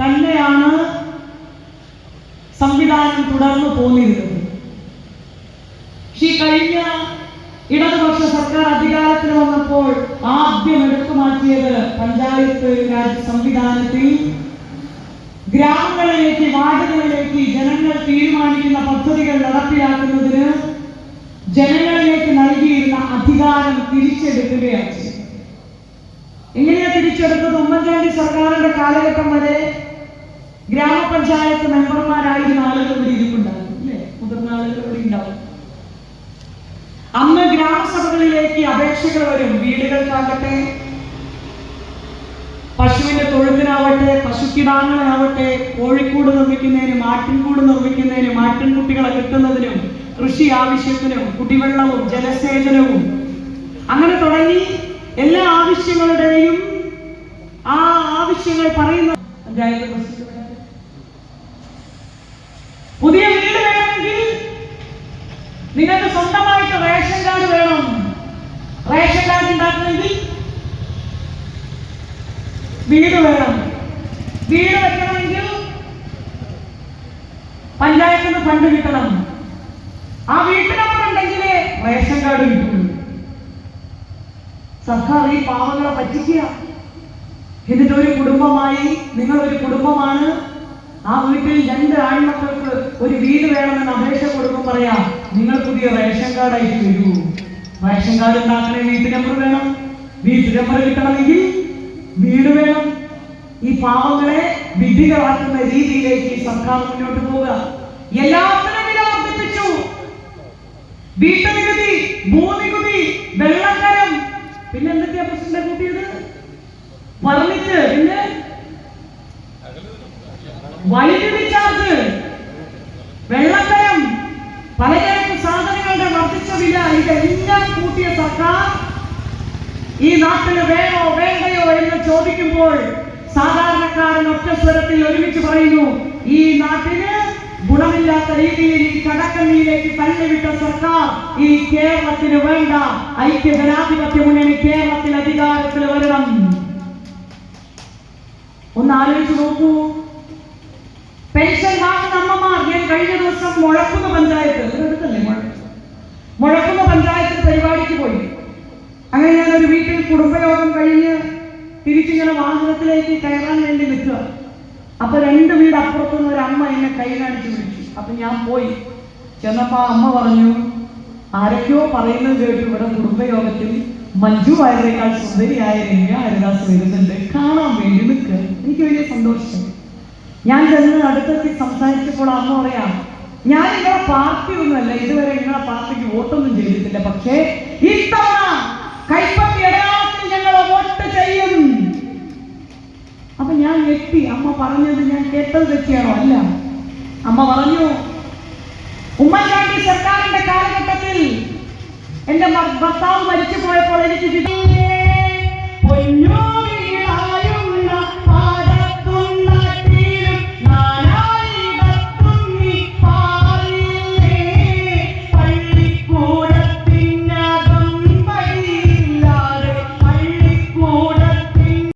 തന്നെയാണ് സംവിധാനം തുടർന്നു പോന്നിരുന്നത്. കഴിഞ്ഞ ഇടതുപക്ഷ സർക്കാർ അധികാരത്തിൽ വന്നപ്പോൾ ആദ്യം എടുത്തു മാറ്റിയത് പഞ്ചായത്ത് രാജ് സംവിധാനത്തിൽ ഗ്രാമങ്ങളിലേക്ക്, വാർഡുകളിലേക്ക് ജനങ്ങൾ തീരുമാനിക്കുന്ന പദ്ധതികൾ നടപ്പിലാക്കുന്നതിന് ജനങ്ങളിലേക്ക് നൽകിയിരുന്ന അധികാരം തിരിച്ചെടുക്കുകയാണ് ചെയ്തത്. എങ്ങനെയാ തിരിച്ചെടുത്തത്? ഉമ്മൻചാണ്ടി സർക്കാരിന്റെ കാലഘട്ടം വരെ ഗ്രാമപഞ്ചായത്ത് മെമ്പർമാരായിരുന്ന ആളുകൾ ഇവിടെ ഇരിപ്പുണ്ടാകും, അല്ലേ? മുതിർന്ന ആളുകൾ ഇവിടെ ഉണ്ടാവും. അന്ന് ഗ്രാമസഭകളിലേക്ക് അപേക്ഷകൾ വരും. വീടുകൾക്കാകട്ടെ, പശുവിന്റെ തൊഴുത്തിനാവട്ടെ, പശുക്കിടാങ്ങളാവട്ടെ, കോഴിക്കൂട് നിർമ്മിക്കുന്നതിനും ആട്ടിൻകൂട് നിർമ്മിക്കുന്നതിനും ആട്ടിൻകുട്ടികളെ കിട്ടുന്നതിനും കൃഷി ആവശ്യത്തിനും കുടിവെള്ളവും ജലസേചനവും അങ്ങനെ തുടങ്ങി എല്ലാ ആവശ്യങ്ങളുടെയും ആ ആവശ്യങ്ങൾ പറയുന്ന പഞ്ചായത്ത് പുതിയ വീട് വേണമെങ്കിൽ നിങ്ങൾക്ക് സ്വന്തമായിട്ട് റേഷൻ കാർഡ് വേണം. റേഷൻ കാർഡ് ഉണ്ടാക്കണമെങ്കിൽ വീട് വേണം. വീട് വെക്കണമെങ്കിൽ പഞ്ചായത്തിൽ നിന്ന് ഫണ്ട് കിട്ടണം. ആ വീട്ടിനപ്പുറമുണ്ടെങ്കിലേ റേഷൻ കാർഡ് കിട്ടുള്ളൂ. സർക്കാർ ഈ പാവങ്ങളെ പറ്റിക്കുക. എന്നിട്ട് ഒരു കുടുംബമായി, നിങ്ങളൊരു കുടുംബമാണ്, ആ വീട്ടിൽ 2 ആൺമക്കൾക്ക് ഒരു വീട് വേണമെന്ന് അപേക്ഷ കൊടുക്കും, പറയാം നിങ്ങൾ പുതിയ റേഷൻ കാർഡായിട്ട് വരൂ. റേഷൻ കാർഡ് ഉണ്ടാക്കണേ വീട്ടു നമ്പർ വേണം. വീട്ടു നമ്പർ കിട്ടണമെങ്കിൽ വീട് വേണം. ഈ പാവങ്ങളെ വിഡ്ഢികളാക്കുന്ന രീതിയിലേക്ക് സർക്കാർ മുന്നോട്ട് പോവുക. എല്ലാത്തിനും വില വർദ്ധിപ്പിച്ചു. വീട്ടുനികുതി, ഭൂനികുതി, വെള്ളക്കരം, പിന്നെ എന്തൊക്കെയാ പ്രശ്നം കൂട്ടിയത്? പറഞ്ഞിട്ട് പിന്നെ വൈദ്യുതി ചാർജ്, വെള്ളക്കരം, പലചരക്ക് സാധനങ്ങളുടെ വർദ്ധിച്ച വില, ഇതെല്ലാം കൂട്ടിയ സർക്കാർ ഈ നാട്ടിൽ വേണോ വേണ്ടയോ എന്ന് ചോദിക്കുമ്പോൾ സാധാരണക്കാരൻ ഒറ്റ സ്വരത്തിൽ ഒരുമിച്ച് പറയുന്നു, ഈ നാട്ടിന് ഗുണമില്ലാത്ത രീതിയിൽ ഈ കടക്കണ്ണിയിലേക്ക് തള്ളിവിട്ട സർക്കാർ ഈ കേരളത്തിന് വേണ്ട. ഐക്യ ജനാധിപത്യ മുന്നണി കേരളത്തിൽ അധികാരത്തിൽ വരണം. ഒന്ന് ആലോചിച്ച് നോക്കൂ. പെൻഷൻ വാങ്ങുന്ന അമ്മമാർ, ഞാൻ കഴിഞ്ഞ ദിവസം മുഴക്കുന്ന പഞ്ചായത്ത്, മുഴക്കുന്ന പഞ്ചായത്തിൽ പരിപാടിക്ക് പോയി. അങ്ങനെ ഞാൻ ഒരു വീട്ടിൽ കുടുംബയോഗം കഴിഞ്ഞ് തിരിച്ചിങ്ങനെ വാഹനത്തിലേക്ക് കയറാൻ വേണ്ടി നിൽക്കുക. അപ്പൊ 2 വീട് അപ്പുറത്തുനിന്ന് ഒരു അമ്മ എന്നെ കൈ കാണിച്ച് വിളിച്ചു. അപ്പൊ ഞാൻ പോയി ചെന്നപ്പോ അമ്മ പറഞ്ഞു, ആരൊക്കെയോ പറയുന്നത് കേട്ടു, ഇവിടെ കുടുംബയോഗത്തിൽ മഞ്ജു വാര്യരേക്കാൾ സുന്ദരിയായ രമ്യ ഹരിദാസ് വരുന്നുണ്ട്, കാണാൻ വേണ്ടി നിൽക്കുക. എനിക്ക് വലിയ സന്തോഷം. ഞാൻ ചെന്ന് അടുത്തെത്തി സംസാരിച്ചപ്പോൾ അമ്മ പറയാം, ഞാൻ നിങ്ങളെ പാർട്ടി ഒന്നുമല്ല, ഇതുവരെ നിങ്ങളെ പാർട്ടിക്ക് വോട്ടൊന്നും ചെയ്തിട്ടില്ല, പക്ഷേ ഇത്തവണ കൈപ്പത്തി ഇടയാളത്തിൽ ഞങ്ങൾ വോട്ട് ചെയ്യും. അപ്പൊ ഞാൻ ഞെട്ടി. അമ്മ പറഞ്ഞത് ഞാൻ കേട്ടത് തെറ്റിയാണോ? അല്ല. അമ്മ പറഞ്ഞു, ഉമ്മൻചാണ്ടി സർക്കാരിന്റെ കാലഘട്ടത്തിൽ എന്റെ ഭർത്താവ് മരിച്ചു പോയപ്പോൾ എനിക്ക് പൊന്നു